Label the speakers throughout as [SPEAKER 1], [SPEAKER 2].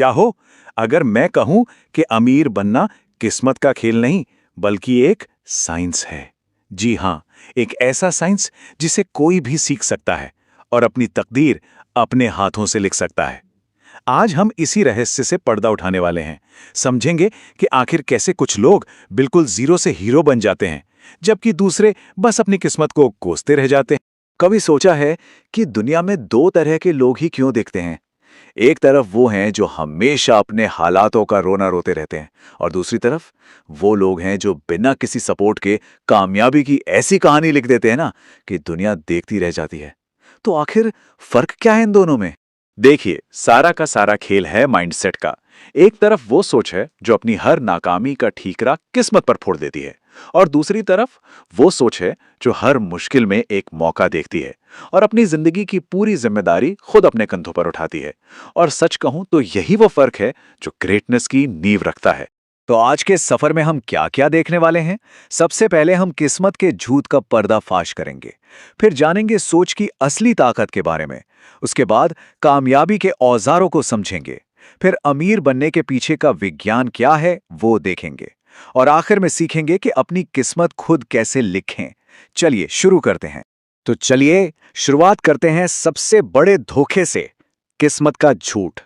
[SPEAKER 1] क्या हो अगर मैं कहूं कि अमीर बनना किस्मत का खेल नहीं बल्कि एक साइंस है। जी हां, एक ऐसा साइंस जिसे कोई भी सीख सकता है और अपनी तकदीर अपने हाथों से लिख सकता है। आज हम इसी रहस्य से पर्दा उठाने वाले हैं। समझेंगे कि आखिर कैसे कुछ लोग बिल्कुल जीरो से हीरो बन जाते हैं, जबकि दूसरे बस अपनी किस्मत को कोसते रह जाते हैं।
[SPEAKER 2] कभी सोचा है कि दुनिया में दो तरह के लोग ही क्यों दिखते हैं? एक तरफ वो हैं जो हमेशा अपने हालातों का रोना रोते रहते हैं, और दूसरी तरफ वो लोग हैं जो बिना किसी सपोर्ट के कामयाबी की ऐसी कहानी लिख देते हैं ना कि दुनिया देखती रह जाती है। तो आखिर फर्क क्या है इन दोनों में?
[SPEAKER 3] देखिए, सारा का सारा खेल है माइंडसेट का। एक तरफ वो सोच है जो अपनी हर नाकामी का ठीकरा किस्मत पर फोड़ देती है, और दूसरी तरफ वो सोच है जो हर मुश्किल में एक मौका देखती है और अपनी जिंदगी की पूरी जिम्मेदारी खुद अपने कंधों पर उठाती है। और सच कहूं तो यही वो फर्क है जो ग्रेटनेस की नींव रखता है।
[SPEAKER 2] तो आज के सफर में हम क्या क्या देखने वाले हैं? सबसे पहले हम किस्मत के झूठ का पर्दाफाश करेंगे। फिर जानेंगे सोच की असली ताकत के बारे में। उसके बाद कामयाबी के औजारों को समझेंगे। फिर अमीर बनने के पीछे का विज्ञान क्या है वो देखेंगे। और आखिर में सीखेंगे कि अपनी किस्मत खुद कैसे लिखें। चलिए शुरू करते हैं। तो चलिए शुरुआत करते हैं सबसे बड़े धोखे से, किस्मत का झूठ।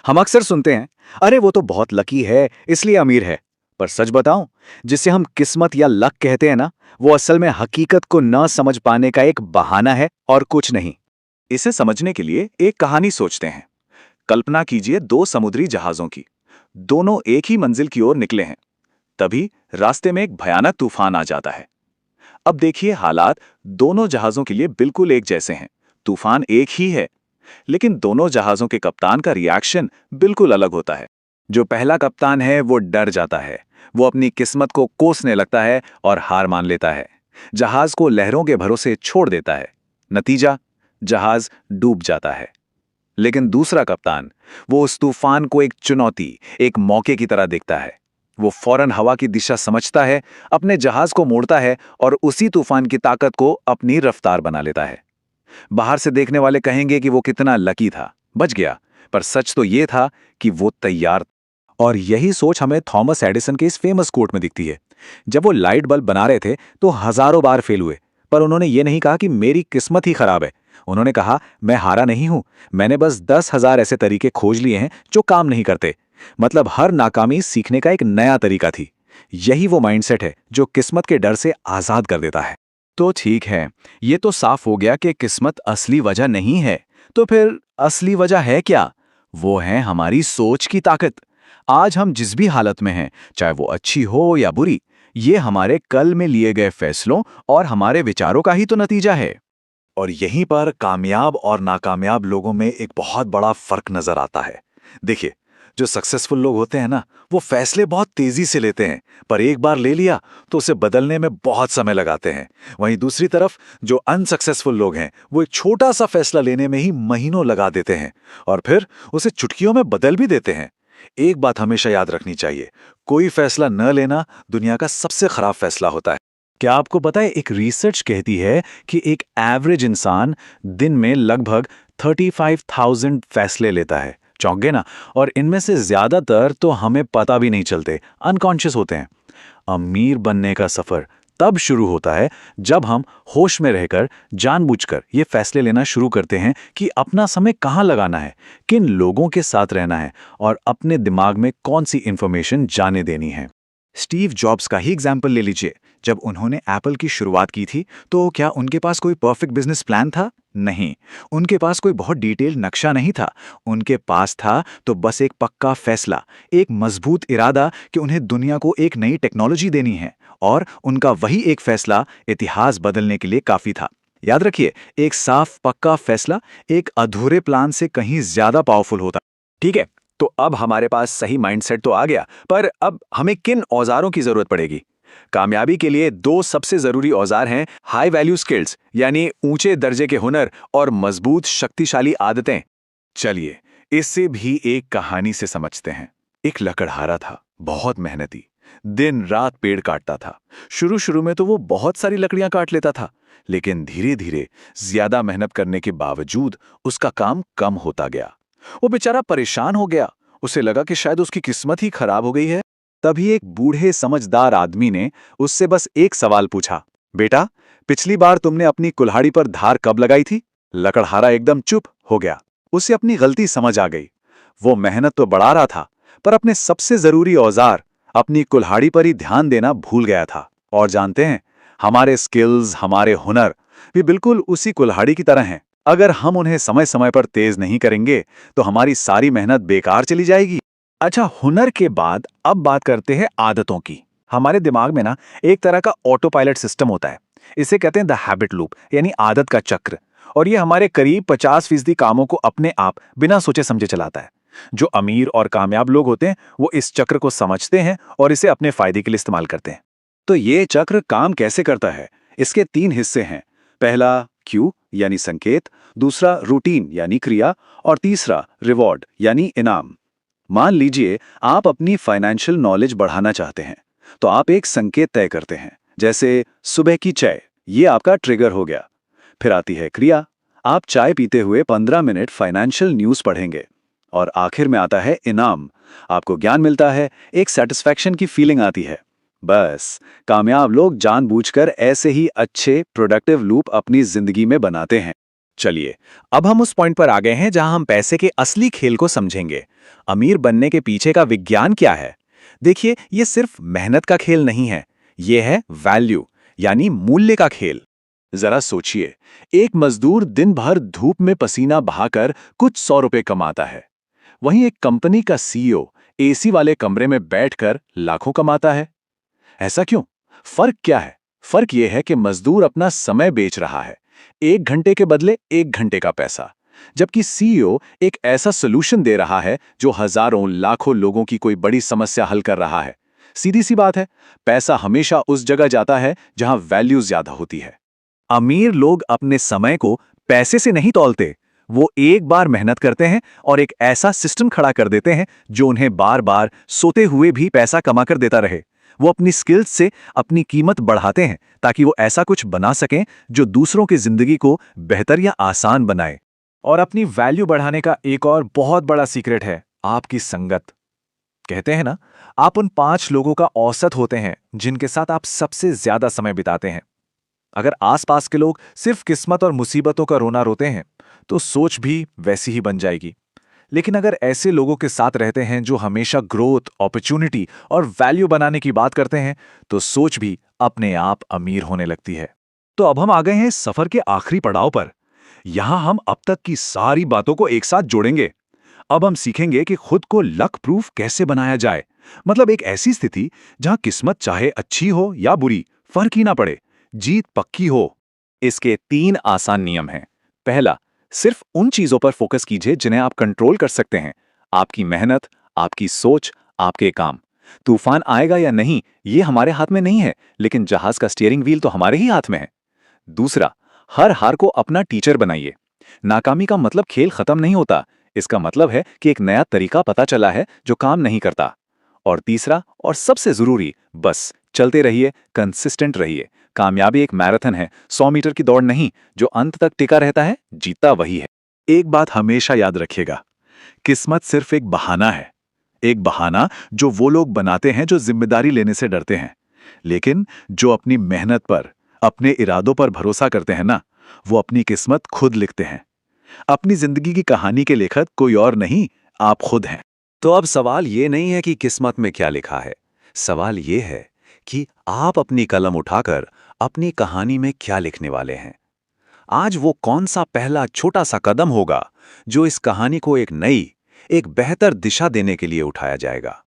[SPEAKER 2] हम अक्सर सुनते हैं, अरे वो तो बहुत लकी है इसलिए अमीर है। पर सच बताऊं, जिसे हम किस्मत या लक कहते हैं ना, वो असल में हकीकत को न समझ पाने का एक बहाना है और कुछ नहीं।
[SPEAKER 3] इसे समझने के लिए एक कहानी सोचते हैं। कल्पना कीजिए दो समुद्री जहाजों की। दोनों एक ही मंजिल की ओर निकले हैं। तभी रास्ते में एक भयानक तूफान आ जाता है। अब देखिए, हालात दोनों जहाजों के लिए बिल्कुल एक जैसे हैं। तूफान एक ही है, लेकिन दोनों जहाजों के कप्तान का रिएक्शन बिल्कुल अलग होता है।
[SPEAKER 2] जो पहला कप्तान है वो डर जाता है। वो अपनी किस्मत को कोसने लगता है और हार मान लेता है। जहाज को लहरों के भरोसे छोड़ देता है। नतीजा, जहाज डूब जाता है। लेकिन दूसरा कप्तान, वो उस तूफान को एक चुनौती, एक मौके की तरह देखता है। वो फौरन हवा की दिशा समझता है, अपने जहाज को मोड़ता है और उसी तूफान की ताकत को अपनी रफ्तार बना लेता है। बाहर से देखने वाले कहेंगे कि वो कितना लकी था, बच गया। पर सच तो ये था कि वो तैयार। और यही सोच हमें थॉमस एडिसन के इस फेमस कोट में दिखती है। जब वो लाइट बल्ब बना रहे थे तो हजारों बार फेल हुए, पर उन्होंने ये नहीं कहा कि मेरी किस्मत ही खराब है। उन्होंने कहा, मैं हारा नहीं हूं, मैंने बस 10,000 ऐसे तरीके खोज लिए हैं जो काम नहीं करते। मतलब हर नाकामी सीखने का एक नया तरीका थी। यही वो माइंडसेट है जो किस्मत के डर से आजाद कर देता है। तो ठीक है, ये तो साफ हो गया कि किस्मत असली वजह नहीं है। तो फिर असली वजह है क्या? वो है हमारी सोच की ताकत। आज हम जिस भी हालत में हैं, चाहे वो अच्छी हो या बुरी, ये हमारे कल में लिए गए फैसलों और हमारे विचारों का ही तो नतीजा है।
[SPEAKER 3] और यहीं पर कामयाब और नाकामयाब लोगों में एक बहुत बड़ा फर्क नजर आता है। देखिए, जो सक्सेसफुल लोग होते हैं ना, वो फैसले बहुत तेजी से लेते हैं, पर एक बार ले लिया तो उसे बदलने में बहुत समय लगाते हैं। वहीं दूसरी तरफ जो अनसक्सेसफुल लोग हैं, वो एक छोटा सा फैसला लेने में ही महीनों लगा देते हैं और फिर उसे चुटकियों में बदल भी देते हैं। एक बात हमेशा याद रखनी चाहिए, कोई फैसला न लेना दुनिया का सबसे खराब फैसला होता है।
[SPEAKER 2] क्या आपको पता है, एक रिसर्च कहती है कि एक एवरेज इंसान दिन में लगभग 35,000 फैसले लेता है। चौंक गए ना? और इनमें से ज्यादातर तो हमें पता भी नहीं चलते, अनकॉन्शियस होते हैं। अमीर बनने का सफर तब शुरू होता है जब हम होश में रहकर जानबूझकर ये फैसले लेना शुरू करते हैं कि अपना समय कहाँ लगाना है, किन लोगों के साथ रहना है और अपने दिमाग में कौन सी इंफॉर्मेशन जाने देनी है। स्टीव जॉब्स का ही एग्जाम्पल ले लीजिए। जब उन्होंने एप्पल की शुरुआत की थी तो क्या उनके पास कोई परफेक्ट बिजनेस प्लान था? नहीं। उनके पास कोई बहुत डिटेल नक्शा नहीं था। उनके पास था तो बस एक पक्का फैसला, एक मजबूत इरादा कि उन्हें दुनिया को एक नई टेक्नोलॉजी देनी है, और उनका वही एक फैसला इतिहास बदलने के लिए काफी था। याद रखिए, एक साफ पक्का फैसला एक अधूरे प्लान से कहीं ज्यादा पावरफुल होता। ठीक है, तो अब हमारे पास सही माइंडसेट तो आ गया, पर अब हमें किन औजारों की जरूरत पड़ेगी? कामयाबी के लिए दो सबसे जरूरी औजार हैं, हाई वैल्यू स्किल्स यानी ऊंचे दर्जे के हुनर, और मजबूत शक्तिशाली आदतें। चलिए इससे भी एक कहानी से समझते हैं। एक लकड़हारा था, बहुत मेहनती, दिन रात पेड़ काटता था। शुरू शुरू में तो वो बहुत सारी लकड़ियां काट लेता था, लेकिन धीरे धीरे ज्यादा मेहनत करने के बावजूद उसका काम कम होता गया। वो बेचारा परेशान हो गया उसे लगा कि शायद उसकी किस्मत ही खराब हो गई है। तभी एक बूढ़े समझदार आदमी ने उससे बस एक सवाल पूछा, बेटा, पिछली बार तुमने अपनी कुल्हाड़ी पर धार कब लगाई थी? लकड़हारा एकदम चुप हो गया। उसे अपनी गलती समझ आ गई। वो मेहनत तो बढ़ा रहा था, पर अपने सबसे जरूरी औजार, अपनी कुल्हाड़ी पर ही ध्यान देना भूल गया था। और जानते हैं, हमारे स्किल्स, हमारे हुनर भी बिल्कुल उसी कुल्हाड़ी की तरह हैं। अगर हम उन्हें समय समय पर तेज नहीं करेंगे तो हमारी सारी मेहनत बेकार चली जाएगी। अच्छा, हुनर के बाद अब बात करते हैं आदतों की। हमारे दिमाग में ना एक तरह का ऑटो पायलट सिस्टम होता है। इसे कहते हैं द हैबिट लूप, यानी आदत का चक्र। और ये हमारे करीब 50% कामों को अपने आप बिना सोचे समझे चलाता है। जो अमीर और कामयाब लोग होते हैं वो इस चक्र को समझते हैं और इसे अपने फायदे के लिए इस्तेमाल करते हैं। तो ये चक्र काम कैसे करता है? इसके 3 हिस्से हैं। पहला क्यू यानी संकेत, दूसरा रूटीन यानी क्रिया, और तीसरा रिवॉर्ड यानी इनाम। मान लीजिए आप अपनी फाइनेंशियल नॉलेज बढ़ाना चाहते हैं, तो आप एक संकेत तय करते हैं, जैसे सुबह की चाय। ये आपका ट्रिगर हो गया। फिर आती है क्रिया, आप चाय पीते हुए 15 मिनट फाइनेंशियल न्यूज़ पढ़ेंगे। और आखिर में आता है इनाम, आपको ज्ञान मिलता है, एक सेटिस्फैक्शन की फीलिंग आती है। बस, कामयाब लोग जानबूझकर ऐसे ही अच्छे प्रोडक्टिव लूप अपनी जिंदगी में बनाते हैं। चलिए, अब हम उस पॉइंट पर आ गए हैं जहां हम पैसे के असली खेल को समझेंगे। अमीर बनने के पीछे का विज्ञान क्या है? देखिए, ये सिर्फ मेहनत का खेल नहीं है, ये है वैल्यू यानी मूल्य का खेल। जरा सोचिए, एक मजदूर दिन भर धूप में पसीना बहाकर कुछ 100 रुपए कमाता है। वहीं एक कंपनी का सीईओ एसी वाले कमरे में बैठकर लाखों कमाता है। ऐसा क्यों? फर्क क्या है? फर्क यह है कि मजदूर अपना समय बेच रहा है, 1 घंटे के बदले 1 घंटे का पैसा, जबकि सीईओ एक ऐसा सोल्यूशन दे रहा है जो हजारों लाखों लोगों की कोई बड़ी समस्या हल कर रहा है। सीधी सी बात है, पैसा हमेशा उस जगह जाता है जहां वैल्यू ज्यादा होती है। अमीर लोग अपने समय को पैसे से नहीं तौलते, वो एक बार मेहनत करते हैं और एक ऐसा सिस्टम खड़ा कर देते हैं जो उन्हें बार बार सोते हुए भी पैसा कमा कर देता रहे। वो अपनी स्किल्स से अपनी कीमत बढ़ाते हैं ताकि वो ऐसा कुछ बना सकें जो दूसरों की जिंदगी को बेहतर या आसान बनाए। और अपनी वैल्यू बढ़ाने का एक और बहुत बड़ा सीक्रेट है आपकी संगत। कहते हैं ना, आप उन 5 लोगों का औसत होते हैं जिनके साथ आप सबसे ज्यादा समय बिताते हैं। अगर आसपास के लोग सिर्फ किस्मत और मुसीबतों का रोना रोते हैं तो सोच भी वैसी ही बन जाएगी। लेकिन अगर ऐसे लोगों के साथ रहते हैं जो हमेशा ग्रोथ, अपॉर्चुनिटी और वैल्यू बनाने की बात करते हैं, तो सोच भी अपने आप अमीर होने लगती है। तो अब हम आ गए हैं इस सफर के आखिरी पड़ाव पर। यहां हम अब तक की सारी बातों को एक साथ जोड़ेंगे। अब हम सीखेंगे कि खुद को लक प्रूफ कैसे बनाया जाए, मतलब एक ऐसी स्थिति जहां किस्मत चाहे अच्छी हो या बुरी, फर्क ही ना पड़े, जीत पक्की हो। इसके 3 आसान नियम हैं। पहला, सिर्फ उन चीजों पर फोकस कीजिए जिन्हें आप कंट्रोल कर सकते हैं। आपकी मेहनत, आपकी सोच, आपके काम। तूफान आएगा या नहीं, ये हमारे हाथ में नहीं है, लेकिन जहाज का स्टीयरिंग व्हील तो हमारे ही हाथ में है। दूसरा, हर हार को अपना टीचर बनाइए। नाकामी का मतलब खेल खत्म नहीं होता, इसका मतलब है कि एक नया तरीका पता चला है जो काम नहीं करता। और तीसरा और सबसे जरूरी, बस चलते रहिए, कंसिस्टेंट रहिए। कामयाबी एक मैराथन है, 100 मीटर की दौड़ नहीं। जो अंत तक टिका रहता है, जीतता वही है। एक बात हमेशा याद रखिएगा, किस्मत सिर्फ एक बहाना है। एक बहाना जो वो लोग बनाते हैं जो जिम्मेदारी लेने से डरते हैं। लेकिन जो अपनी मेहनत पर, अपने इरादों पर भरोसा करते हैं ना, वो अपनी किस्मत खुद लिखते हैं। अपनी जिंदगी की कहानी के लेखक कोई और नहीं, आप खुद हैं। तो अब सवाल ये नहीं है कि किस्मत में क्या लिखा है, सवाल ये है कि आप अपनी कलम उठाकर अपनी कहानी में क्या लिखने वाले हैं। आज वो कौन सा पहला छोटा सा कदम होगा जो इस कहानी को एक नई, एक बेहतर दिशा देने के लिए उठाया जाएगा।